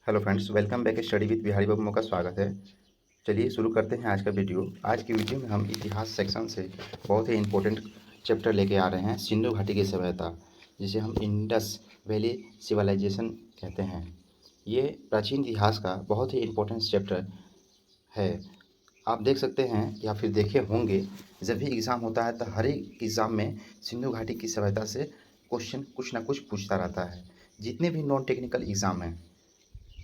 Hello friends, welcome back study with Bihari Babu का स्वागत है। चलिए शुरू करते हैं आज का वीडियो। आज की वीडियो में हम इतिहास सेक्शन से बहुत ही इंपॉर्टेंट चैप्टर लेके आ रहे हैं, सिंधु घाटी की सभ्यता, जिसे हम इंडस वैली सिविलाइजेशन कहते हैं। ये प्राचीन इतिहास का बहुत ही इंपॉर्टेंट चैप्टर है। आप देख सकते हैं या फिर देखे होंगे, जब भी एग्ज़ाम होता है तो हर एक एग्ज़ाम में सिंधु घाटी की सभ्यता से क्वेश्चन कुछ ना कुछ पूछता रहता है। जितने भी नॉन टेक्निकल एग्ज़ाम हैं,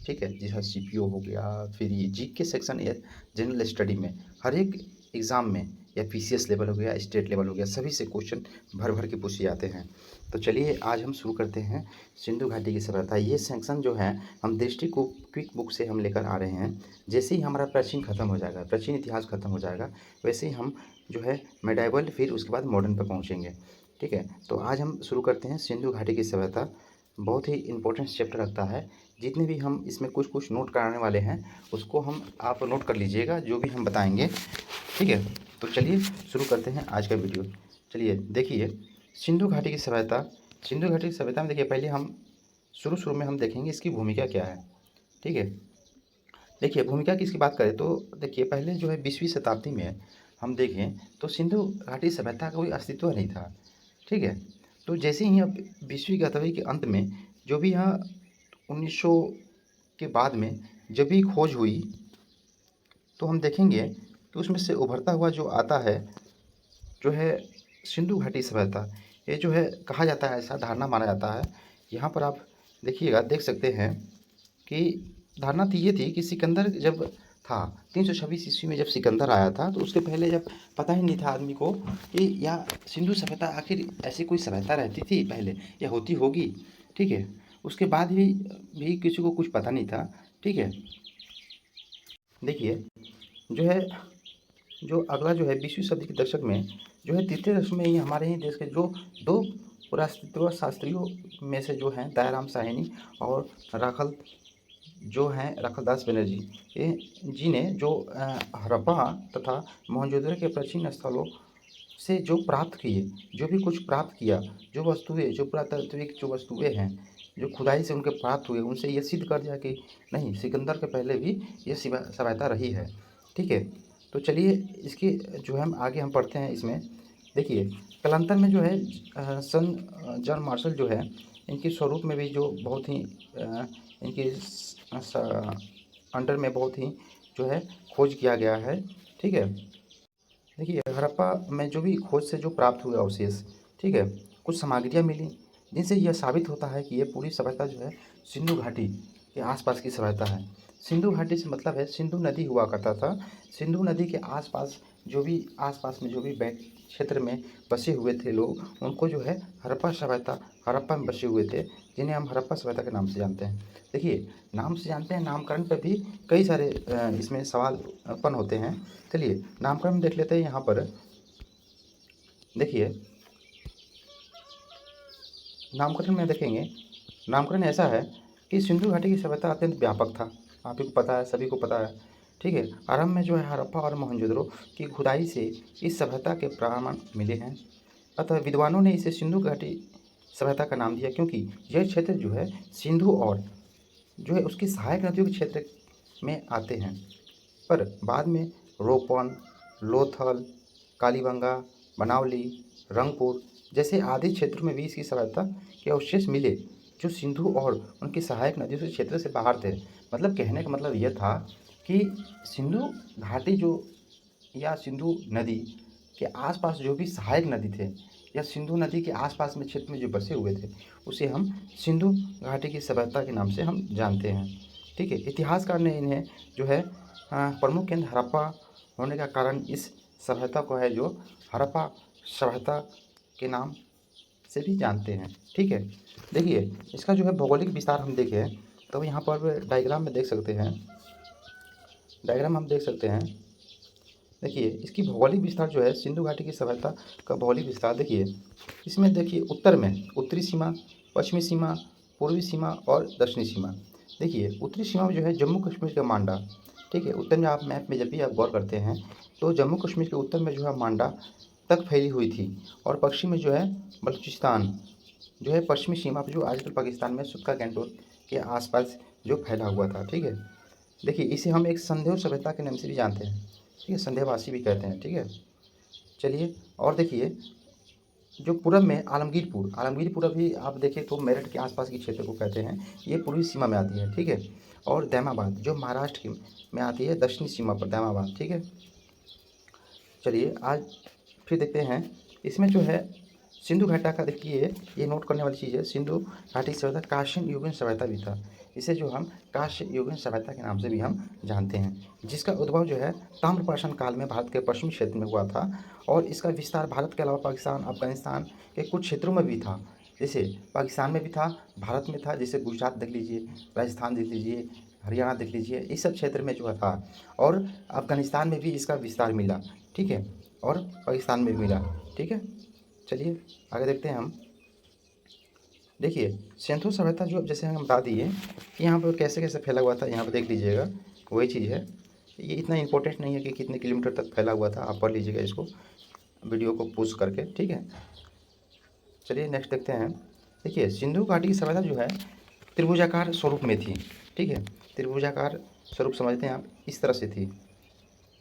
ठीक है, जैसा सीपीओ हो गया, फिर ये जीके सेक्शन या जनरल स्टडी में, हर एक एग्ज़ाम में, या पीसीएस लेवल हो गया, स्टेट लेवल हो गया, सभी से क्वेश्चन भर भर के पूछे जाते हैं। तो चलिए आज हम शुरू करते हैं सिंधु घाटी की सभ्यता। ये सेक्शन जो है हम दृष्टि को क्विक बुक से हम लेकर आ रहे हैं। जैसे ही हमारा प्राचीन खत्म हो जाएगा, प्राचीन इतिहास खत्म हो जाएगा, वैसे ही हम जो है मेडाइवल, फिर उसके बाद मॉडर्न पर पहुँचेंगे। ठीक है, तो आज हम शुरू करते हैं सिंधु घाटी की सभ्यता। बहुत ही इंपॉर्टेंट चैप्टर रखता है। जितने भी हम इसमें कुछ कुछ नोट कराने वाले हैं, उसको हम आप नोट कर लीजिएगा, जो भी हम बताएंगे। ठीक है, तो चलिए शुरू करते हैं आज का वीडियो। चलिए देखिए, सिंधु घाटी की सभ्यता। सिंधु घाटी की सभ्यता में देखिए, पहले हम शुरू में हम देखेंगे इसकी भूमिका क्या है। ठीक है, देखिए भूमिका की इसकी बात करें तो देखिए, पहले जो है 20वीं शताब्दी में हम देखें तो सिंधु घाटी सभ्यता का कोई अस्तित्व नहीं था। ठीक है, तो जैसे ही अब 20वीं शताब्दी के अंत में, जो भी यहाँ 1900 के बाद में जब भी खोज हुई, तो हम देखेंगे कि उसमें से उभरता हुआ जो आता है, जो है सिंधु घाटी सभ्यता। ये जो है कहा जाता है, ऐसा धारणा माना जाता है। यहाँ पर आप देखिएगा, देख सकते हैं कि धारणा तो ये थी कि सिकंदर जब था 326 ईस्वी में, जब सिकंदर आया था, तो उसके पहले जब पता ही नहीं था आदमी को कि या सिंधु सभ्यता आखिर ऐसी कोई सभ्यता रहती थी पहले या होती होगी। ठीक है, उसके बाद भी किसी को कुछ पता नहीं था। ठीक है, देखिए जो है, जो अगला जो है 20वीं सदी के दशक में, जो है तृतीय दशक में, ही हमारे ही देश के जो दो पुरातत्व शास्त्रियों में से जो हैं दयाराम साहनी और राखल, जो हैं राखलदास बनर्जी, ये जी ने जो हड़प्पा तथा मोहनजोदड़ो के प्राचीन स्थलों से जो प्राप्त किए, जो भी कुछ प्राप्त किया, जो वस्तुएं, जो पुरातात्विक जो वस्तुएं हैं, जो खुदाई से उनके प्राप्त हुए, उनसे ये सिद्ध कर दिया कि नहीं, सिकंदर के पहले भी ये सभ्यता रही है। ठीक है, तो चलिए इसके जो है हम आगे हम पढ़ते हैं इसमें। देखिए कालांतर में जो है सन जॉन मार्शल जो है, इनके स्वरूप में भी जो बहुत ही इनके अंडर में बहुत ही जो है खोज किया गया है। ठीक है, देखिए हड़प्पा में जो भी खोज से जो प्राप्त हुए अवशेष, ठीक है, कुछ सामग्रियाँ मिली, जिनसे यह साबित होता है कि ये पूरी सभ्यता जो है सिंधु घाटी के आसपास की सभ्यता है। सिंधु घाटी से मतलब है सिंधु नदी हुआ करता था। सिंधु नदी के आसपास जो भी, आसपास में जो भी क्षेत्र में बसे हुए थे लोग, उनको जो है हड़प्पा सभ्यता, हड़प्पा में बसे हुए थे, जिन्हें हम हड़प्पा सभ्यता के नाम से जानते हैं। देखिए नाम से जानते हैं, नामकरण पर भी कई सारे इसमें सवाल उत्पन्न होते हैं। चलिए नामकरण देख लेते हैं। यहाँ पर देखिए, नामकरण में देखेंगे, नामकरण ऐसा है कि सिंधु घाटी की सभ्यता अत्यंत व्यापक था। आप ही को पता है, सभी को पता है। ठीक है, आरंभ में जो है हड़प्पा और मोहनजोदड़ो की खुदाई से इस सभ्यता के प्रमाण मिले हैं। अतः विद्वानों ने इसे सिंधु घाटी सभ्यता का नाम दिया, क्योंकि यह क्षेत्र जो है सिंधु और जो है उसकी सहायक नदियों के क्षेत्र में आते हैं। पर बाद में रोपन, लोथल, कालीबंगा, बनावली, रंगपुर जैसे आदि क्षेत्रों में भी इसकी सभ्यता के अवशेष मिले, जो सिंधु और उनकी सहायक नदियों से क्षेत्र से बाहर थे। मतलब कहने का मतलब यह था कि सिंधु घाटी जो, या सिंधु नदी के आसपास जो भी सहायक नदी थे, या सिंधु नदी के आसपास में क्षेत्र में जो बसे हुए थे, उसे हम सिंधु घाटी की सभ्यता के नाम से हम जानते हैं। ठीक है, इतिहासकार ने इन्हें जो है प्रमुख केंद्र हड़प्पा होने का कारण इस सभ्यता को है जो हड़प्पा सभ्यता के नाम से भी जानते हैं। ठीक है, देखिए इसका जो है भौगोलिक विस्तार हम देखें तो यहाँ पर डायग्राम में देख सकते हैं, डायग्राम हम देख सकते हैं। देखिए इसकी भौगोलिक विस्तार जो है, सिंधु घाटी की सभ्यता का भौगोलिक विस्तार देखिए, इसमें देखिए उत्तर में उत्तरी सीमा, पश्चिमी सीमा, पूर्वी सीमा और दक्षिणी सीमा। देखिए उत्तरी सीमा में जो है जम्मू कश्मीर का मांडा। ठीक है, उत्तर में आप मैप में जब भी आप गौर करते हैं तो जम्मू कश्मीर के उत्तर में जो है मांडा तक फैली हुई थी, और पश्चिम में जो है बलूचिस्तान जो है पश्चिमी सीमा पर, जो आजकल पाकिस्तान में सुक्का गैंगटोक के आसपास जो फैला हुआ था। ठीक है, देखिए इसे हम एक संदेह सभ्यता के नाम से भी जानते हैं। ठीक है, संदेहवासी भी कहते हैं। ठीक है, चलिए और देखिए जो पूरब में आलमगीरपुर अभी आप देखें तो मेरठ के आसपास के क्षेत्र को कहते हैं। ये पूर्वी सीमा में आती है। ठीक है, और दैमाबाद जो महाराष्ट्र की में आती है दक्षिणी सीमा पर दैमाबाद। ठीक है, चलिए आज फिर देखते हैं इसमें जो है सिंधु घाटा का। देखिए ये नोट करने वाली चीज़ है, सिंधु घाटी सभ्यता काशीन युगीन सभ्यता भी था। इसे जो हम काश्य युगीन सभ्यता के नाम से भी हम जानते हैं, जिसका उद्भव जो है ताम्रपाषाण काल में भारत के पश्चिमी क्षेत्र में हुआ था और इसका विस्तार भारत के अलावा पाकिस्तान, अफगानिस्तान के कुछ क्षेत्रों में भी था। जैसे पाकिस्तान में भी था, भारत में था, जैसे गुजरात देख लीजिए, राजस्थान देख लीजिए, हरियाणा देख लीजिए, इस सब क्षेत्र में जो है था। और अफगानिस्तान में भी इसका विस्तार मिला। ठीक है, और पाकिस्तान में भी मिला। ठीक है, चलिए आगे देखते हैं हम। देखिए सिंधु सभ्यता जो जैसे हम बता दिए कि यहाँ पर कैसे कैसे फैला हुआ था, यहाँ पर देख लीजिएगा वही चीज़ है। ये इतना इम्पोर्टेंट नहीं है कि कितने किलोमीटर तक फैला हुआ था, आप पढ़ लीजिएगा इसको वीडियो को पॉज करके। ठीक है, चलिए नेक्स्ट देखते हैं। देखिए सिंधु घाटी की सभ्यता जो है त्रिभुजाकार स्वरूप में थी। ठीक है, त्रिभुजाकार स्वरूप समझते हैं आप, इस तरह से थी।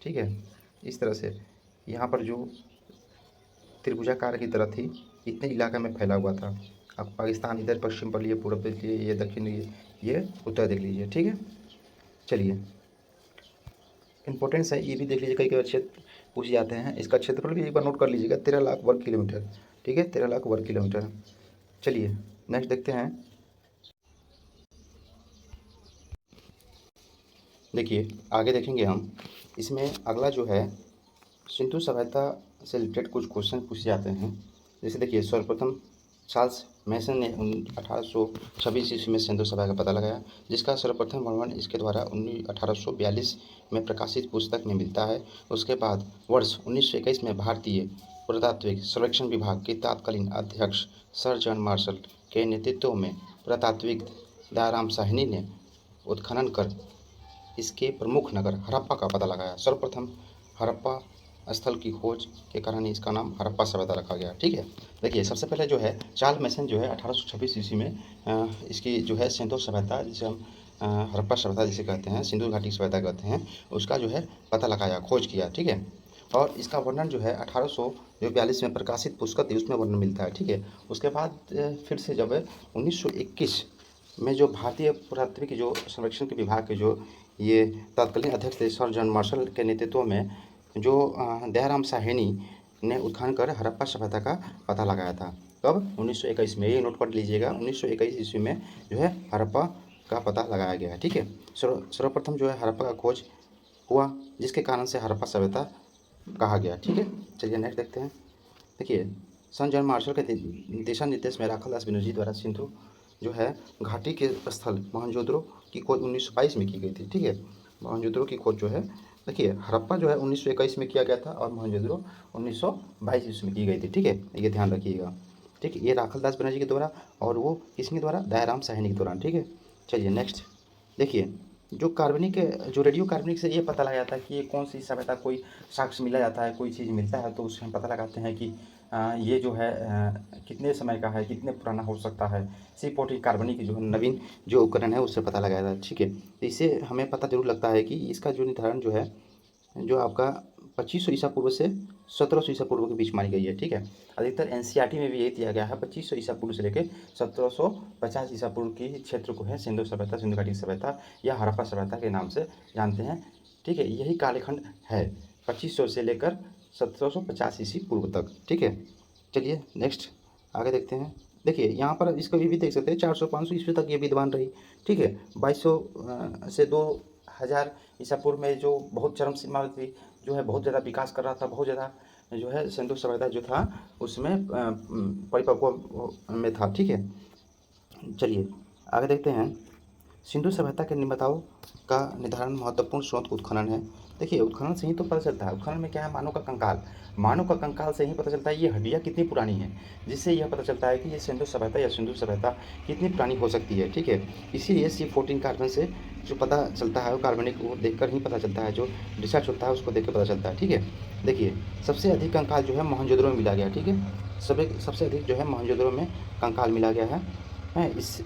ठीक है, इस तरह से यहाँ पर जो त्रिभुजाकार की तरह थी, इतने इलाके में फैला हुआ था। आप पाकिस्तान इधर पश्चिम पर लिए, पूर्व देख लीजिए, ये दक्षिण ये उत्तर देख लीजिए। ठीक है, चलिए इंपॉर्टेंस है ये भी देख लीजिए, कई कई क्षेत्र पूछ जाते हैं। इसका क्षेत्रफल भी एक बार नोट कर लीजिएगा, 13 लाख वर्ग किलोमीटर। ठीक है, 13 लाख वर्ग किलोमीटर। चलिए नेक्स्ट देखते हैं। देखिए आगे देखेंगे हम, इसमें अगला जो है सिंधु सभ्यता से रिलेटेड कुछ क्वेश्चन पूछे जाते हैं। जैसे देखिए सर्वप्रथम चार्ल्स मैसन ने 1826 ईस्वी में सिंधु सभ्यता का पता लगाया, जिसका सर्वप्रथम वर्णन इसके द्वारा 1842 में प्रकाशित पुस्तक में मिलता है। उसके बाद वर्ष 1921 में भारतीय पुरातात्विक सर्वेक्षण विभाग के तत्कालीन अध्यक्ष सर जॉन मार्शल के नेतृत्व में पुरातात्विक दयाराम साहनी ने उत्खनन कर इसके प्रमुख नगर हड़प्पा का पता लगाया। सर्वप्रथम हड़प्पा स्थल की खोज के कारण इसका नाम हड़प्पा सभ्यता रखा गया। ठीक है, देखिए सबसे पहले जो है चार्ल्स मैसन जो है 1826 ईस्वी में इसकी जो है सिंधु सभ्यता, जिसे हम हड़प्पा सभ्यता जिसे कहते हैं, सिंधु घाटी सभ्यता कहते हैं, उसका जो है पता लगाया, खोज किया। ठीक है, और इसका वर्णन जो है 1842 में प्रकाशित पुस्तक थी उसमें वर्णन मिलता है। ठीक है, उसके बाद फिर से जब 1921 में जो भारतीय पुरातात्विक जो सर्वेक्षण के विभाग के जो ये तत्कालीन अध्यक्ष थे सर जॉन मार्शल के नेतृत्व में, जो दयाराम साहनी ने उत्खनन कर हड़प्पा सभ्यता का पता लगाया था। कब? 1921 में, ये नोट कर लीजिएगा, 1921 ईस्वी में जो है हड़प्पा का पता लगाया गया है। ठीक है, सर्वप्रथम जो है हड़प्पा का खोज हुआ, जिसके कारण से हड़प्पा सभ्यता कहा गया। ठीक है, चलिए नेक्स्ट देखते हैं। देखिए सन जॉन मार्शल के दिशा निर्देश में राखालदास बिनर्जी द्वारा सिंधु जो है घाटी के स्थल मोहनजोदड़ो की खोज 1922 में की गई थी। ठीक है, मोहनजोदड़ो की खोज जो है, देखिए हड़प्पा जो है 1921 में किया गया था और मोहनजोदड़ो 1922 ईस्वी में की गई थी। ठीक है, ये ध्यान रखिएगा। ठीक है, ये राखालदास बनर्जी के द्वारा और वो किसके द्वारा? दयाराम साहनी के दौरान। ठीक है, चलिए नेक्स्ट देखिए जो कार्बनिक जो रेडियो कार्बनिक से ये पता लगाया था कि ये कौन सी सभ्यता, कोई साक्ष्य मिला जाता है, कोई चीज़ मिलता है तो उससे हम पता लगाते हैं कि ये जो है कितने समय का है, कितने पुराना हो सकता है। C14 कार्बनिक जो नवीन जो उपकरण है उससे पता लगाया था। ठीक है, तो इससे हमें पता जरूर लगता है कि इसका जो निर्धारण जो है जो आपका 2500 ईसा पूर्व से 1700 ईसा पूर्व के बीच मानी गई है। ठीक है, अधिकतर NCERT में भी यही दिया गया है, 2500 ईसा पूर्व से लेकर 1750 ईसा पूर्व के क्षेत्र को है सिंधु सभ्यता, सिंधु घाटी सभ्यता या हड़प्पा सभ्यता के नाम से जानते हैं। ठीक है, यही कालखंड है 2500 से लेकर 1750 ईसा पूर्व तक। ठीक है, चलिए नेक्स्ट आगे देखते हैं। देखिए यहाँ पर इसको भी देख सकते हैं 400-500 ईस्वी तक ये विद्वान रही। ठीक है, 2200 से 2000 ईसा पूर्व में जो बहुत चरम सीमा थी, जो है बहुत ज़्यादा विकास कर रहा था, बहुत ज़्यादा जो है सिंधु सभ्यता जो था उसमें परिपक्व में था। ठीक है, चलिए आगे देखते हैं। सिंधु सभ्यता के निर्माताओं का निर्धारण महत्वपूर्ण स्रोत उत्खनन है। देखिए उत्खनन से ही तो पता चलता है। उत्खनन में क्या है? मानव का कंकाल, मानव का कंकाल से ही पता चलता है ये हड्डियाँ कितनी पुरानी हैं, जिससे यह पता चलता है कि ये सिंधु सभ्यता या सिंधु सभ्यता कितनी पुरानी हो सकती है। ठीक है, इसीलिए C14 कार्बन से जो पता चलता है वो कार्बनिक वो देखकर ही पता चलता है, जो रिसर्च होता है उसको देख कर पता चलता है। ठीक है, देखिए सबसे अधिक कंकाल जो है मोहनजोदड़ो में मिला गया। ठीक है, सबसे अधिक जो है मोहनजोदड़ो में कंकाल मिला गया है। इस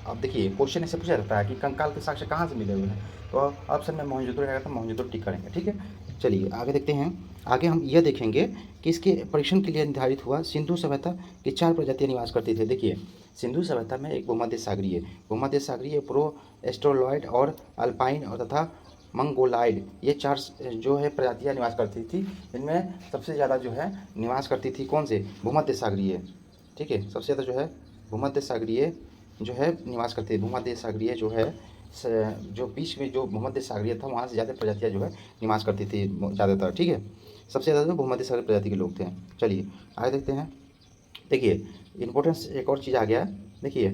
अब देखिए क्वेश्चन ऐसे पूछा जाता है कि कंकाल के साक्ष्य कहाँ से मिले हुए हैं, तो ऑप्शन में मोहनजोदड़ो रहेगा तो मोहनजोदड़ो टिक करेंगे। ठीक है, चलिए आगे देखते हैं। आगे हम यह देखेंगे कि इसके परीक्षण के लिए निर्धारित हुआ सिंधु सभ्यता की 4 प्रजातियाँ निवास करती थी। देखिए सिंधु सभ्यता में एक भूमध्य सागरीय, प्रो एस्ट्रोलॉयड और अल्पाइन और तथा मंगोलाइड, ये 4 जो है प्रजातियाँ निवास करती थी। इनमें सबसे ज़्यादा जो है निवास करती थी कौन से, भूमध्य सागरीय। ठीक है, सबसे ज़्यादा जो है भूमध्य सागरीय जो है निवास करती है। भूमध्य सागरीय जो है जो बीच में जो भूमध्य सागरीय था वहाँ से ज़्यादा प्रजातियाँ जो है निवास करती थी ज़्यादातर। ठीक है, सबसे ज़्यादा जो भूमध्य सागरीय प्रजाति के लोग थे। चलिए आगे देखते हैं। देखिए इम्पोर्टेंस एक और चीज़ आ गया। देखिए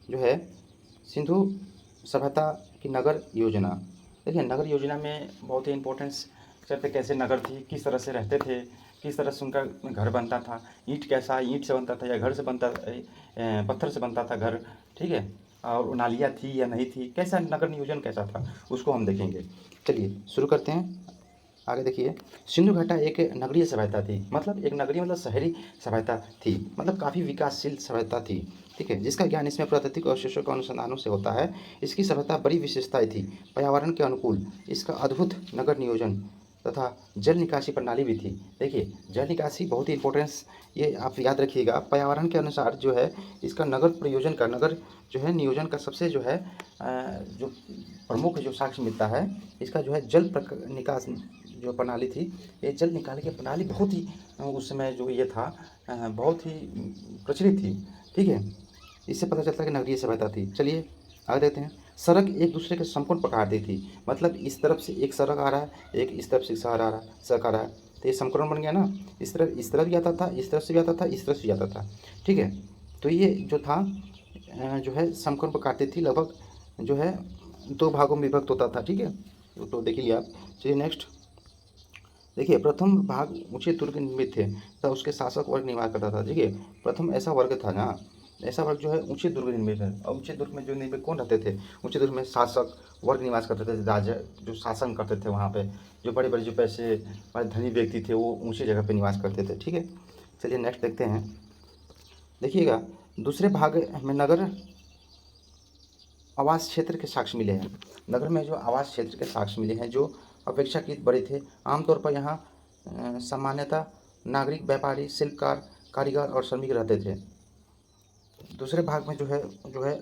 जो है सिंधु सभ्यता की नगर योजना। देखिए नगर योजना में बहुत ही इम्पोर्टेंस करते कैसे नगर थी, किस तरह से रहते थे, किस तरह से उनका घर बनता था, ईंट कैसा ईंट से बनता था या घर से बनता पत्थर से बनता था घर। ठीक है, और नालियाँ थी या नहीं थी, कैसा नगर नियोजन कैसा था उसको हम देखेंगे। चलिए शुरू करते हैं। आगे देखिए सिंधु घाटा एक नगरीय सभ्यता थी, मतलब एक नगरीय मतलब शहरी सभ्यता थी, मतलब काफ़ी विकासशील सभ्यता थी। ठीक है, जिसका ज्ञान इसमें प्राकृतिक अवशेषों के अनुसंधानों से होता है। इसकी सभ्यता बड़ी विशेषताएं थी, पर्यावरण के अनुकूल, इसका अद्भुत नगर नियोजन तथा जल निकासी प्रणाली भी थी। देखिए जल निकासी बहुत ही इंपॉर्टेंस, ये आप याद रखिएगा। पर्यावरण के अनुसार जो है इसका नगर प्रयोजन का नगर जो है नियोजन का सबसे जो है जो प्रमुख जो साक्ष्य मिलता है, इसका जो है जल निकास जो प्रणाली थी, ये जल निकालने की प्रणाली बहुत ही उस समय जो ये था बहुत ही प्रचलित थी। ठीक है, इससे पता चलता है कि नगरीय सभ्यता थी। चलिए आगे देखते हैं। सड़क एक दूसरे के संपूर्ण पकड़ती थी, मतलब इस तरफ से एक सड़क आ रहा है, एक इस तरफ से सड़क आ रहा है, तो ये समकरण बन गया ना। इस तरफ भी आता था, इस तरफ से भी आता था, इस तरफ से भी आता था। ठीक है, तो ये जो था जो है समकरण पर काटती थी, लगभग जो है 2 भागों में विभक्त होता था। ठीक है, तो देख लिया आप। चलिए नेक्स्ट देखिए। प्रथम भाग ऊंचे दुर्ग निर्मित थे तथा उसके शासक वर्ग निवास करता था। देखिए प्रथम ऐसा वर्ग था ना, ऐसा वर्ग जो है ऊंचे दुर्ग निर्मित है। और ऊंचे दुर्ग में जो निर्मित कौन रहते थे, ऊंचे दुर्ग में शासक वर्ग निवास करते थे, राजा जो शासन करते थे वहाँ पे, जो बड़े बड़े जो पैसे बड़े धनी व्यक्ति थे वो ऊंची जगह पे निवास करते थे। ठीक है, चलिए नेक्स्ट देखते हैं। देखिएगा दूसरे भाग में नगर आवास क्षेत्र के साक्ष्य मिले हैं। नगर में जो आवास क्षेत्र के साक्ष्य मिले हैं जो अपेक्षाकृत बड़े थे। आमतौर पर यहाँ सामान्यतः नागरिक, व्यापारी, शिल्पकार, कारीगर और श्रमिक रहते थे। दूसरे भाग में जो है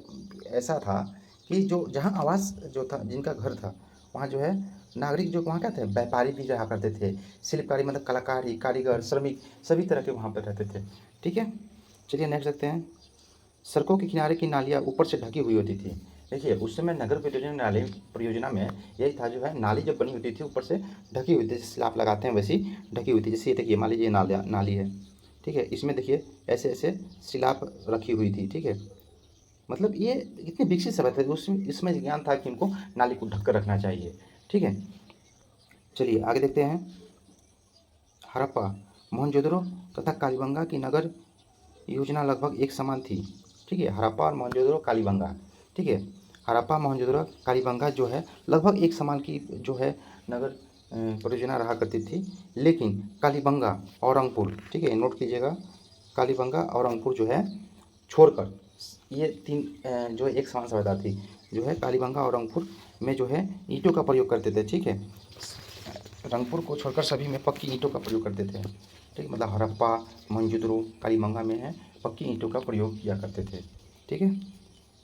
ऐसा था कि जो जहाँ आवास जो था, जिनका घर था, वहाँ जो है नागरिक जो वहाँ क्या थे, व्यापारी भी रहा करते थे, शिल्पकारी मतलब कलाकारी, कारीगर, श्रमिक, सभी तरह के वहाँ पर रहते थे। ठीक है, चलिए नेक्स्ट देखते हैं। सड़कों के किनारे की नालियाँ ऊपर से ढकी हुई होती थी। देखिए उस समय नगर परियोजना में यही था, जो है नाली जब बनी होती थी ऊपर से ढकी हुई थी, जैसे स्लैब लगाते हैं वैसी ढकी हुई थी। जैसे ये देखिए मान लीजिए नाली है। ठीक है, इसमें देखिए ऐसे ऐसे स्लैब रखी हुई थी। ठीक है, मतलब ये इतनी विकसित सभ्यता थी उसमें, इसमें ज्ञान था कि इनको नाली को ढक कर रखना चाहिए। ठीक है, चलिए आगे देखते हैं। हड़प्पा, मोहनजोदड़ो तथा कालीबंगा की नगर योजना लगभग एक समान थी। ठीक है, हड़प्पा और मोहनजोदड़ो, कालीबंगा। ठीक है, हड़प्पा, मोहनजोदड़ो, कालीबंगा जो है लगभग एक समान की जो है नगर परियोजना रहा करती थी। लेकिन कालीबंगा और रंगपुर, ठीक है नोट कीजिएगा, कालीबंगा और रंगपुर जो है छोड़कर ये 3 जो है एक समान सभ्यता थी। जो है कालीबंगा और रंगपुर में जो है ईंटों का प्रयोग करते थे। ठीक है, रंगपुर को छोड़कर सभी में पक्की ईंटों का प्रयोग करते थे। ठीक, मतलब हड़प्पा, मोहनजोदड़ो, कालीबंगा में है पक्की ईंटों का प्रयोग किया करते थे। ठीक है,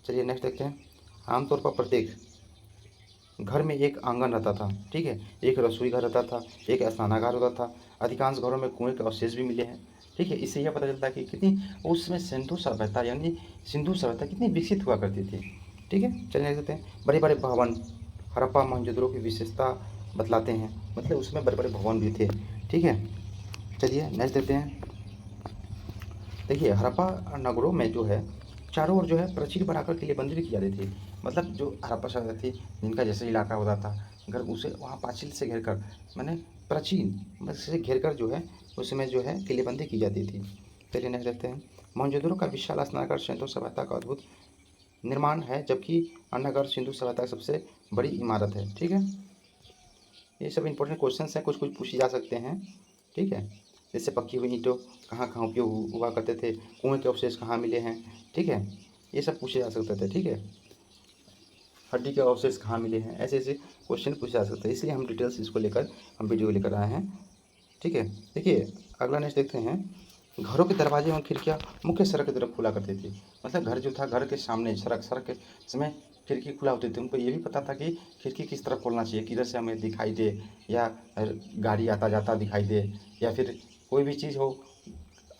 चलिए नेक्स्ट देखते हैं। आमतौर पर प्रत्येक घर में एक आंगन रहता था। ठीक है, एक रसोई घर रहता था, एक स्नानागार होता था। अधिकांश घरों में कुएं के अवशेष भी मिले हैं। ठीक है, इससे यह पता चलता है कि कितनी उसमें सिंधु सभ्यता यानी सिंधु सभ्यता कितनी विकसित हुआ करती थी। ठीक है, चलिए देखते हैं। बड़े बड़े भवन हड़प्पा मोहनजोदड़ो की विशेषता बतलाते हैं, मतलब उसमें बड़े बड़े भवन भी थे। ठीक है, चलिए नेक्स्ट देखते हैं। देखिए हड़प्पा नगरों में जो है चारों ओर जो है प्राचीर बनाकर किलेबंदी भी की जाती थी। मतलब जो हड़प्पा सभ्यता थी, जिनका जैसे इलाका होता था घर, उसे वहाँ पाঁচিल से घेर कर, मैंने प्राचीन बस से घेर कर जो है उसमें जो है किलेबंदी की जाती थी। चलिए नेक्स्ट देखते हैं। मोहनजोदड़ो का विशाल स्नानघर सिंधु सभ्यता का अद्भुत निर्माण है, जबकि अन्नगढ़ सिंधु सभ्यता की सबसे बड़ी इमारत है। ठीक है, ये सब इंपॉर्टेंट क्वेश्चंस हैं, कुछ कुछ पूछे जा सकते हैं। ठीक है, जैसे पक्की हुई ईंटों कहाँ कहाँ उपयोग हुआ करते थे, कुएं के अवशेष कहाँ मिले हैं। ठीक है, ये सब पूछे जा सकते थे। ठीक है, हड्डी के अवशेष कहाँ मिले हैं, ऐसे ऐसे क्वेश्चन पूछे जा सकते हैं, इसलिए हम डिटेल्स इसको लेकर हम वीडियो लेकर आए हैं। ठीक है, देखिए अगला नेक्स्ट देखते हैं। घरों के दरवाजे और खिड़कियाँ मुख्य सड़क की तरफ खुला करती थी। मतलब घर जो था, घर के सामने सड़क के समय खिड़की खुला होती थी। उनको ये भी पता था कि खिड़की किस तरफ खोलना चाहिए, किधर से हमें दिखाई दे, या गाड़ी आता जाता दिखाई दे, या फिर कोई भी चीज़ हो।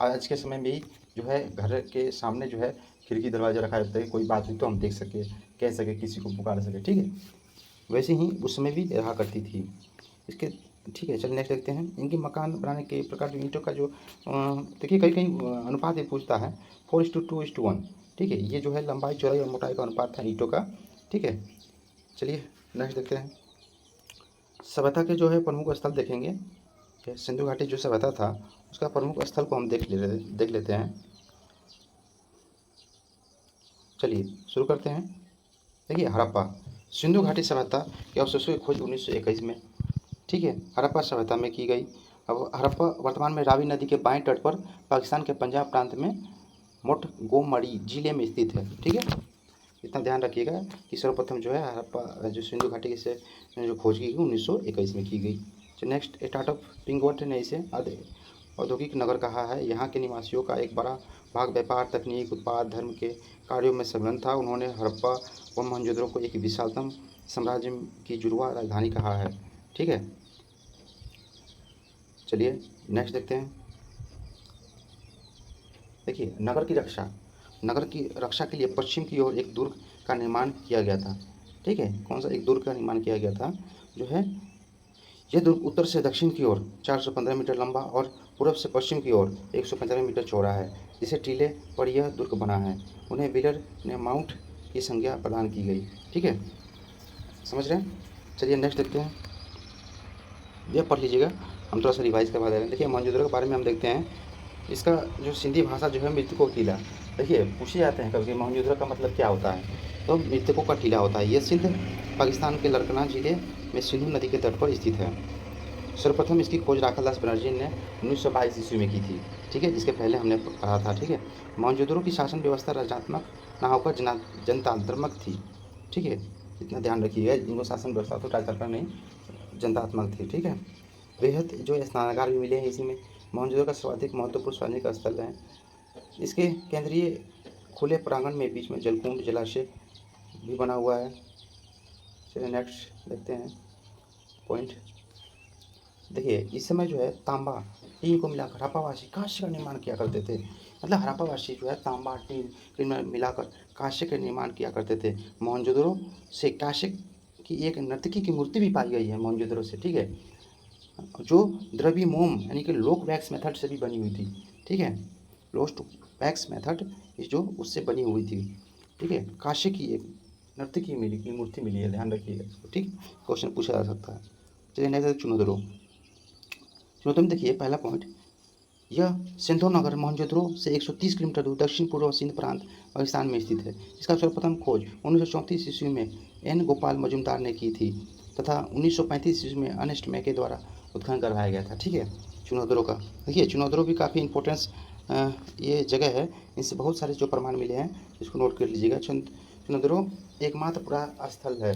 आज के समय में ही जो है घर के सामने जो है खिड़की दरवाज़ा रखा जाता है, कोई बात हुई तो हम देख सके, कह सके, किसी को पुकार सके। ठीक है, वैसे ही उस समय भी रहा करती थी इसके। ठीक है, चलिए नेक्स्ट देखते हैं। इनके मकान बनाने के प्रकार जो ईंटों का जो देखिए कहीं कहीं अनुपात ये पूछता है 4:2:1। ठीक है, ये जो है लंबाई चौड़ाई और मोटाई का अनुपात था ईंटों का। ठीक है, चलिए नेक्स्ट देखते हैं। सभ्यता के जो है प्रमुख स्थल देखेंगे। सिंधु घाटी जो सभ्यता था उसका प्रमुख स्थल को हम देख लेते हैं। चलिए शुरू करते हैं। देखिए हड़प्पा, सिंधु घाटी सभ्यता के अवशेषों की खोज 1921 में, ठीक है, हड़प्पा सभ्यता में की गई। अब हड़प्पा वर्तमान में रावी नदी के बाएं तट पर पाकिस्तान के पंजाब प्रांत में मोंटगोमरी जिले में स्थित है। ठीक है, इतना ध्यान रखिएगा कि सर्वप्रथम जो है हड़प्पा जो सिंधु घाटी से जो खोज की गई 1921 में की गई। तो नेक्स्ट, स्टार्टअप पिंगवट ने इसे औद्योगिक नगर कहा है। यहाँ के निवासियों का एक बड़ा भाग व्यापार, तकनीक, उत्पाद, धर्म के कार्यों में संलग्न था। उन्होंने हड़प्पा व मोहनजोदड़ो को एक विशालतम साम्राज्य की जुड़वा राजधानी कहा है। ठीक है, चलिए नेक्स्ट देखते हैं। देखिए नगर की रक्षा के लिए पश्चिम की ओर एक दुर्ग का निर्माण किया गया था। ठीक है, कौन सा एक दुर्ग का निर्माण किया गया था जो है, यह दुर्ग उत्तर से दक्षिण की ओर 415 मीटर लंबा और पूर्व से पश्चिम की ओर 115 मीटर चौड़ा है, जिसे टीले पर यह दुर्ग बना है। उन्हें व्हीलर ने माउंट की संज्ञा प्रदान की गई। ठीक है, समझ रहे हैं। चलिए नेक्स्ट देखते हैं, यह पढ़ लीजिएगा, हम थोड़ा सा रिवाइज करवा दे रहे हैं। देखिए मोहनजोदड़ो के बारे में हम देखते हैं। इसका जो सिंधी भाषा जो है मृतकों का टीला। देखिए पूछे जाते हैं कभी मोहनजोदड़ो का मतलब क्या होता है, तो मृतकों का टीला होता है। यह सिंध पाकिस्तान के लरकना जिले में सिंधु नदी के तट पर स्थित है। सर्वप्रथम इसकी खोज राखालदास बनर्जी ने 1922 ईस्वी में की थी। ठीक है, जिसके पहले हमने पढ़ा था। ठीक है, मोहनजोदड़ो की शासन व्यवस्था राजनात्मक ना होकर जनतांत्रिक थी। ठीक है, इतना ध्यान रखिएगा, इनको शासन व्यवस्था तो राजनात्मक नहीं जनतात्मक थी। ठीक है, बेहद जो स्नानागार भी मिले हैं इसी में। मोहनजोदड़ो का सर्वाधिक महत्वपूर्ण सार्वजनिक स्थल है। इसके केंद्रीय खुले प्रांगण में बीच में जलकुंड जलाशय भी बना हुआ है। चलिए नेक्स्ट देखते हैं पॉइंट। देखिए इस समय जो है तांबा टीन को मिलाकर हड़प्पावासी कांस्य का निर्माण किया करते थे। मतलब हड़प्पावासी जो है तांबा टीन में मिलाकर कांस्य का निर्माण किया करते थे। मोहनजोदड़ो से कांस्य की एक नर्तकी की मूर्ति भी पाई गई है मोहनजोदड़ो से। ठीक है, जो द्रव्य मोम यानी कि लोक वैक्स मेथड से भी बनी हुई थी। ठीक है, लोस्ट वैक्स मेथड जो उससे बनी हुई थी। ठीक है, कांस्य की एक नर्तकी मिली की मूर्ति मिली है, ध्यान रखिएगा इसको। ठीक, क्वेश्चन पूछा जा सकता है। चलिए नेक्स्ट, चुनोदरो। चुनोदरो में देखिए पहला पॉइंट, यह सिंधु नगर मोहनजोदड़ो से 130 किलोमीटर दूर दक्षिण पूर्व सिंध प्रांत पाकिस्तान में स्थित है। इसका सर्वप्रथम खोज 1934 ईस्वी में एन गोपाल मजुमदार ने की थी तथा 1935 ईस्वी में अर्नेस्ट मैके द्वारा उत्खनन करवाया गया था। ठीक है, चुनोदरो का देखिए, चुनोदरो भी काफ़ी इंपॉर्टेंस ये जगह है, इनसे बहुत सारे जो प्रमाण मिले हैं इसको नोट कर लीजिएगा। चुनोदरो एकमात्र पुरास्थल है।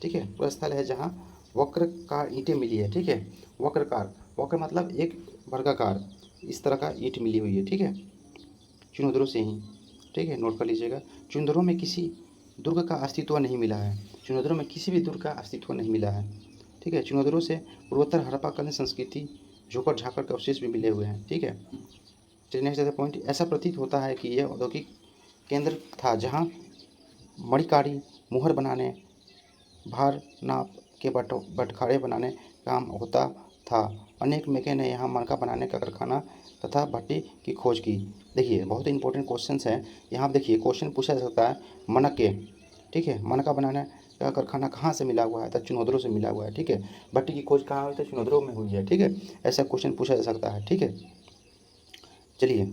ठीक है, पुरास्थल है जहाँ वक्रकार ईंटें मिली है। ठीक है, वक्र मतलब एक वर्गाकार इस तरह का ईंट मिली हुई है। ठीक है, चुनोदरो से ही। ठीक है, नोट कर लीजिएगा। चुनोदरो में किसी दुर्ग का अस्तित्व नहीं मिला है। चुनोदरो में किसी भी दुर्ग का अस्तित्व नहीं मिला है। ठीक है, चुनोदरो से पूर्वोत्तर हड़प्पाकालीन संस्कृति झोंकर झाकर के अवशेष भी मिले हुए हैं। ठीक है, चलिए नेक्स्ट पॉइंट, ऐसा प्रतीत होता है कि यह औद्योगिक केंद्र था जहाँ मणिकारी, मुहर बनाने, भार नाप के बटखारे बनाने काम होता था। अनेक मेके ने यहाँ मणका बनाने का कारखाना तथा भट्टी की खोज की। देखिए बहुत इंपॉर्टेंट क्वेश्चन है यहाँ। देखिए क्वेश्चन पूछा जा सकता है मनके। ठीक है, मणका बनाने का कारखाना कहाँ से मिला हुआ है, तो चुनोदरो से मिला हुआ है। ठीक है, भट्टी की खोज कहाँ हुई, तो चुनोदरो में हुई है। ठीक है, ऐसा क्वेश्चन पूछा जा सकता है। ठीक है, चलिए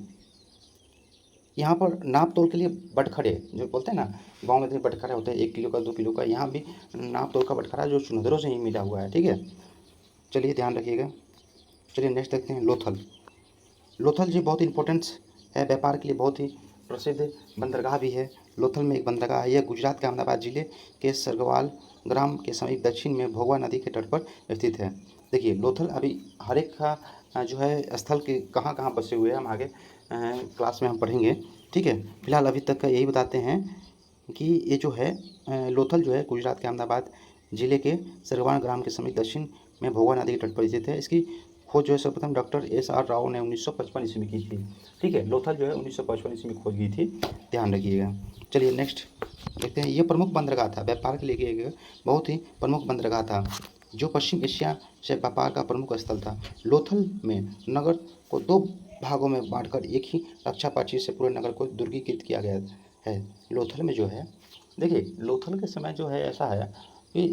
यहाँ पर नाप तोल के लिए बटखरे जो बोलते हैं ना, गांव में तो बटखरा होता है 1 किलो का 2 किलो का, यहाँ भी नाप तोल का बटखरा जो चुनोदरो से ही मिला हुआ है। ठीक है, चलिए ध्यान रखिएगा। चलिए नेक्स्ट देखते हैं लोथल। लोथल जी बहुत इंपॉर्टेंट है, व्यापार के लिए बहुत ही प्रसिद्ध बंदरगाह भी है। लोथल में एक बंदरगाह है। यह गुजरात के अहमदाबाद जिले के सरगवाल ग्राम के समीप दक्षिण में भोगवा नदी के तट पर स्थित है। देखिए लोथल अभी हर एक का जो है स्थल के कहाँ कहाँ बसे हुए हैं हम आगे क्लास में हम पढ़ेंगे, ठीक है। फिलहाल अभी तक का यही बताते हैं कि ये जो है लोथल जो है गुजरात के अहमदाबाद जिले के सरगवाल ग्राम के समीप दक्षिण में भोगवा नदी के तट पर स्थित है। इसकी खोज जो है सर्वप्रथम डॉक्टर SR राव ने 1955 ईस्वी में की थी, ठीक है। लोथल जो है 1955 ईस्वी में खोज की थी, ध्यान रखिएगा। चलिए नेक्स्ट देखते हैं। ये प्रमुख बंदरगाह था, व्यापार के लिए एक बहुत ही प्रमुख बंदरगाह था जो पश्चिम एशिया से व्यापार का प्रमुख स्थल था। लोथल में नगर को 2 भागों में बांटकर एक ही रक्षा प्राचीर से पूरे नगर को दुर्गीकृत किया गया है। लोथल में जो है देखिए लोथल के समय जो है ऐसा है कि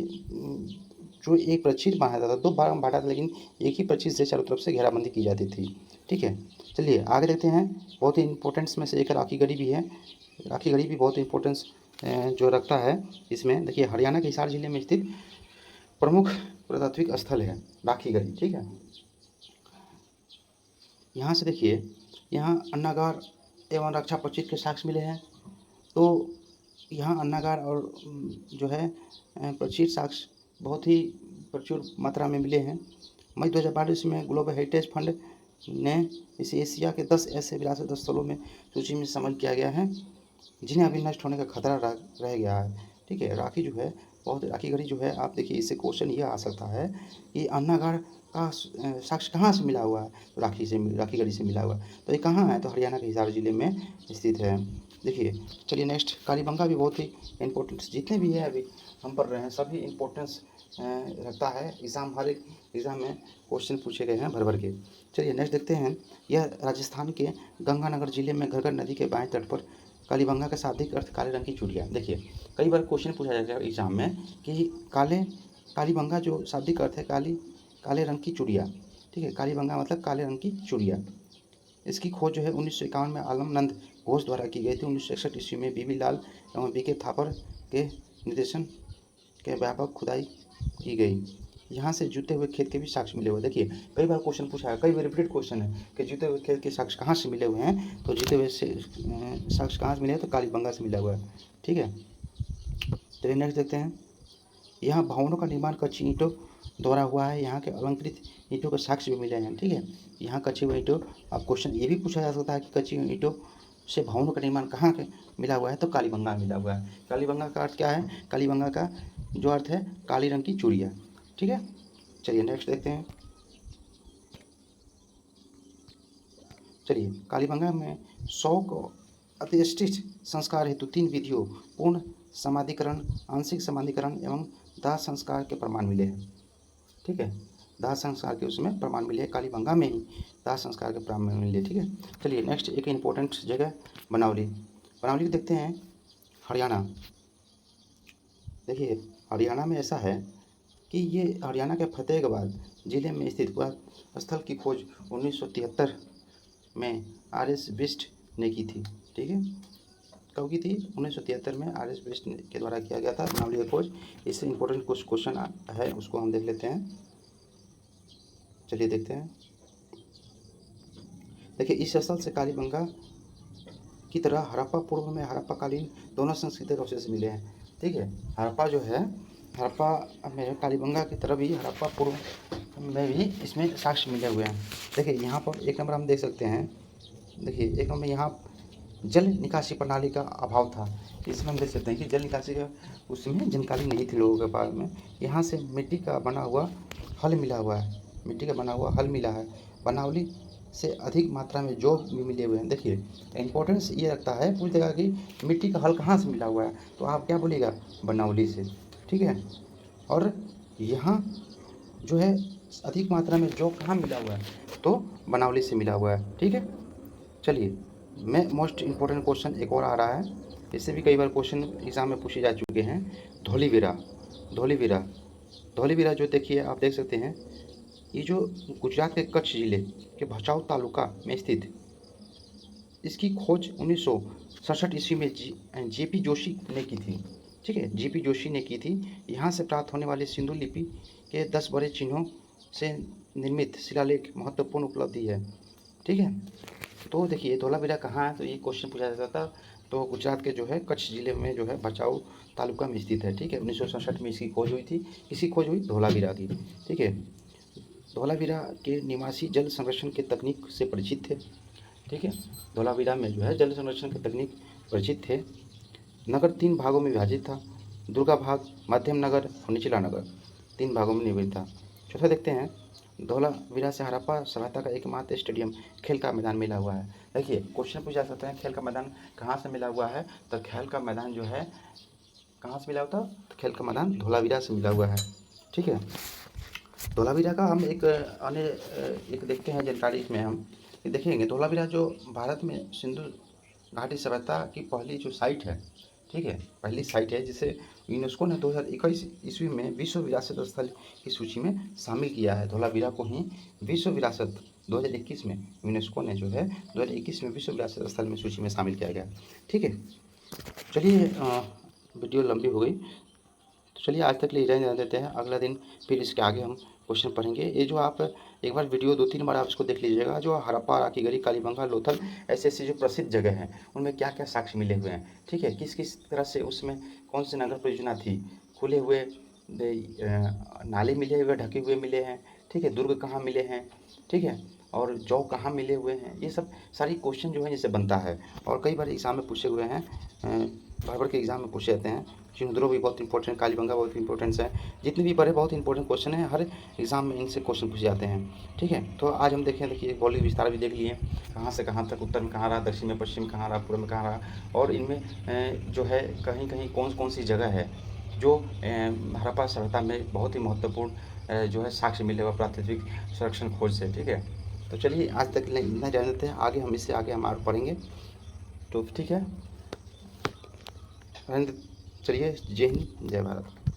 जो एक प्राचीर बनाया था 2 भाग में बांटा था, लेकिन एक ही प्राचीर से चारों तरफ से घेराबंदी की जाती थी, ठीक है। चलिए आगे देखते हैं। बहुत ही इंपॉर्टेंस में से एक राखी गढ़ी भी है। राखी गढ़ी भी बहुत इंपॉर्टेंस जो रखता है इसमें। देखिए हरियाणा के हिसार जिले में स्थित प्रमुख पुरातात्विक स्थल है राखी गढ़ी, ठीक है। यहाँ से देखिए यहाँ अन्नागार एवं रक्षा प्राचीर के साक्ष्य मिले हैं। तो यहाँ अन्नागार और जो है प्राचीर साक्ष्य बहुत ही प्रचुर मात्रा में मिले हैं। मई 2022 में ग्लोबल हेरिटेज फंड ने इसे एशिया के 10 ऐसे विरासत स्थलों में सूची में शामिल किया गया है जिन्हें अभी नष्ट होने का खतरा रह गया है, ठीक है। राखी जो है बहुत राखी गढ़ी जो है आप देखिए इससे क्वेश्चन ये आ सकता है कि अन्नागार का साक्ष्य कहाँ से मिला हुआ है, तो राखी गढ़ी से मिला हुआ है। तो ये कहाँ है, तो हरियाणा के हिसार जिले में स्थित है। देखिए चलिए नेक्स्ट कालीबंगा भी बहुत ही इंपॉर्टेंट, जितने भी है अभी हम पढ़ रहे हैं सभी इंपॉर्टेंस रखता है। हर एक एग्ज़ाम में क्वेश्चन पूछे गए हैं भर भर के। चलिए नेक्स्ट देखते हैं। यह राजस्थान के गंगानगर जिले में घग्गर नदी के बाएं तट पर कालीबंगा का शाब्दिक अर्थ काले रंग की चूड़िया। देखिए कई बार क्वेश्चन पूछा जाता है एग्जाम में कि कालीबंगा जो शाब्दिक अर्थ है काले रंग की चूड़िया, ठीक है। कालीबंगा मतलब काले रंग की चूड़िया। इसकी खोज जो है 1951 में आलमनंद घोष द्वारा की गई थी। 1961 ईस्वी में BB लाल एवं BK थापर के निर्देशन के व्यापक खुदाई की गई। यहाँ से जुते हुए खेत के भी साक्ष्य मिले हुए। देखिए कई बार क्वेश्चन पूछा है, कई बार रिपीटेड क्वेश्चन है कि जुते हुए खेत के साक्ष्य कहाँ से मिले हुए हैं, तो जुते हुए साक्ष्य कहाँ से मिले हैं, तो कालीबंगा से मिला हुआ है, ठीक है। चलिए नेक्स्ट देखते हैं। यहाँ भवनों का निर्माण कच्ची ईंटों द्वारा हुआ है। यहाँ के अलंकृत ईंटों के साक्ष्य भी मिले हैं, ठीक है। यहाँ कच्ची हुई ईंटों, अब क्वेश्चन ये भी पूछा जा सकता है कि कच्ची ईंटों से भवनों का निर्माण कहाँ के मिला हुआ है, तो कालीबंगा में मिला हुआ है। कालीबंगा का अर्थ क्या है, कालीबंगा का जो अर्थ है काली रंग की चूड़िया, ठीक है। चलिए नेक्स्ट देखते हैं। चलिए कालीबंगा में शौक अतिष्ठित संस्कार हेतु 3 विधियों पूर्ण समाधिकरण, आंशिक समाधिकरण एवं दाह संस्कार के प्रमाण मिले हैं, ठीक है। दाह संस्कार के उसमें प्रमाण मिले हैं, कालीबंगा में ही दाह संस्कार के प्रमाण मिले, ठीक है। चलिए नेक्स्ट एक इम्पोर्टेंट जगह बनावली को देखते हैं। हरियाणा, देखिए हरियाणा में ऐसा है कि ये हरियाणा के फतेहाबाद जिले में स्थित स्थल की खोज 1973 में RS बिष्ट ने की थी, ठीक है। कब की थी, 1973 में RS बिष्ट के द्वारा किया गया था बनावली का खोज। इससे इंपॉर्टेंट कुछ क्वेश्चन है उसको हम देख लेते हैं। चलिए देखते हैं। देखिए इस स्थल से कालीबंगा की तरह हड़प्पा पूर्व में हड़प्पा कालीन दोनों संस्कृति के अवशेष मिले हैं, ठीक है। हड़प्पा जो है हड़प्पा में कालीबंगा की तरह भी हड़प्पा पूर्व में भी इसमें साक्ष्य मिले हुए हैं। देखिए यहाँ पर एक नंबर हम देख सकते हैं। देखिए एक नंबर यहाँ जल निकासी प्रणाली का अभाव था, इसमें हम देख सकते हैं कि जल निकासी का उसमें जानकारी नहीं थी लोगों के पास में। यहाँ से मिट्टी का बना हुआ हल मिला हुआ है, मिट्टी का बना हुआ हल मिला है। बनावली से अधिक मात्रा में जौ भी मिले हुए हैं। देखिए इंपॉर्टेंस ये रखता है, पूछ देगा कि मिट्टी का हल कहाँ से मिला हुआ है, तो आप क्या बोलिएगा, बनावली से, ठीक है। और यहाँ जो है अधिक मात्रा में जौ कहाँ मिला हुआ है, तो बनावली से मिला हुआ है, ठीक है। चलिए मैं मोस्ट इम्पोर्टेंट क्वेश्चन एक और आ रहा है, इससे भी कई बार क्वेश्चन एग्जाम में पूछे जा चुके हैं। धौलीवीरा जो देखिए आप देख सकते हैं, ये जो गुजरात के कच्छ जिले के भचाऊ तालुका में स्थित, इसकी खोज 1967 ईस्वी में JP जोशी ने की थी, ठीक है। JP जोशी ने की थी। यहाँ से प्राप्त होने वाली सिंधु लिपि के 10 बड़े चिन्हों से निर्मित शिलालेख महत्वपूर्ण उपलब्धि है, ठीक है। तो देखिए धौलावीरा कहाँ है, तो ये क्वेश्चन पूछा जाता था तो गुजरात के जो है कच्छ जिले में जो है भचाऊ तालुका में स्थित है। ठीक है, 1967 में इसकी खोज हुई थी। किसकी खोज हुई? धोलावीरा की। ठीक है, धोलावीरा के निवासी जल संरक्षण के तकनीक से परिचित थे। ठीक है, धोलावीरा में जो है जल संरक्षण की तकनीक परिचित थे। नगर 3 भागों में विभाजित था। दुर्गा भाग, मध्यम नगर और निचला नगर 3 भागों में निर्मित था। चौथा देखते हैं, धोलावीरा से हड़प्पा सभ्यता का एकमात्र स्टेडियम खेल का मैदान मिला हुआ है। देखिए क्वेश्चन पूछा जा सकता है खेल का मैदान कहाँ से मिला हुआ है, तो खेल का मैदान जो है कहाँ से मिला होता? तो खेल का मैदान धोलावीरा से मिला हुआ है। ठीक है, धोलावीरा का हम एक देखते हैं जानकारी इसमें हम देखेंगे। धोलावीरा जो भारत में सिंधु घाटी सभ्यता की पहली जो साइट है, ठीक है, पहली साइट है जिसे यूनेस्को ने 2021 ईस्वी में विश्व विरासत स्थल की सूची में शामिल किया है। धोलावीरा को ही विश्व विरासत 2021 में यूनेस्को ने जो है 2021 में विश्व विरासत स्थल में सूची में शामिल किया गया। ठीक है, चलिए वीडियो लंबी हो गई, तो चलिए आज तक ले रहने देते हैं। अगला दिन फिर इसके आगे हम क्वेश्चन पढ़ेंगे। ये जो आप एक बार वीडियो 2-3 बार आप इसको देख लीजिएगा। जो हड़प्पा, राखीगढ़ी, कालीबंगा, लोथल ऐसे जो प्रसिद्ध जगह हैं उनमें क्या क्या साक्ष्य मिले हुए हैं। ठीक है, किस किस तरह से उसमें कौन सी नगर परियोजना थी, खुले हुए नाले मिले हुए, ढके हुए मिले हैं। ठीक है, दुर्ग कहाँ मिले हैं। ठीक है, और जौ कहाँ मिले हुए हैं। ये सब सारी क्वेश्चन जो है जैसे बनता है और कई बार एग्ज़ाम में पूछे हुए हैं, भर के एग्ज़ाम में पूछे जाते हैं। सिंधुदुर्ग भी बहुत इंपॉर्टेंट, कालीबंगा बहुत इंपॉर्टेंट है। जितने भी बड़े बहुत इंपॉर्टेंट क्वेश्चन हैं, हर एग्ज़ाम में इनसे क्वेश्चन पूछे जाते हैं। ठीक है, तो आज हम देखें, देखिए भौगोलिक विस्तार भी देख लिए, कहाँ से कहाँ तक, उत्तर में कहाँ रहा, दक्षिण में, पश्चिम में कहाँ रहा, पूर्व में कहाँ रहा, और इनमें जो है कहीं कहीं कौन कौन सी जगह है जो हड़प्पा सभ्यता में बहुत ही महत्वपूर्ण जो है साक्ष्य मिले हुआ प्राकृतिक संरक्षण खोज से। ठीक है, तो चलिए आज तक इतना जान लेते हैं, आगे हम इससे आगे हम और पढ़ेंगे। तो ठीक है, चलिए, जय हिंद, जय भारत।